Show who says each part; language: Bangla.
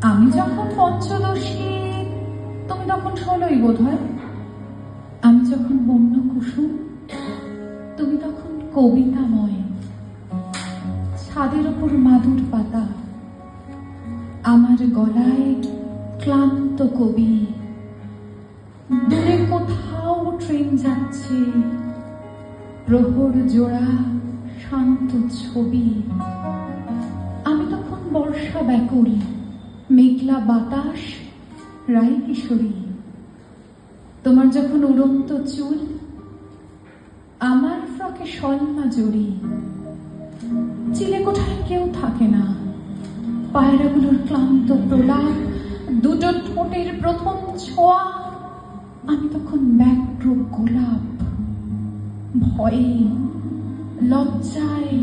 Speaker 1: আমি যখন পঞ্চদশী, তুমি তখন 16ই বোধ হয়। আমি যখন বন্য কুসুম, তুমি তখন কবিতাময়। ছাদের ওপর মাদুর পাতা, আমার গলায় ক্লান্ত কবি। দূরে কোথাও ট্রেন যাচ্ছে, প্রহর জোড়া শান্ত ছবি। আমি তখন বর্ষা ব্যাকুল, মেঘলা বাতাস, রায় কিশোরী। তোমার যখন উড়ন্ত চুল, আমার ফ্রকে সলমা জড়ি। চিলে কোঠায় কেউ থাকে না, পায়রাগুলোর ক্লান্ত প্রলাপ, দুটো ঠোঁটের প্রথম ছোঁয়া। আমি তখন ব্যগ্র গোলাপ, ভয়ে লজ্জায়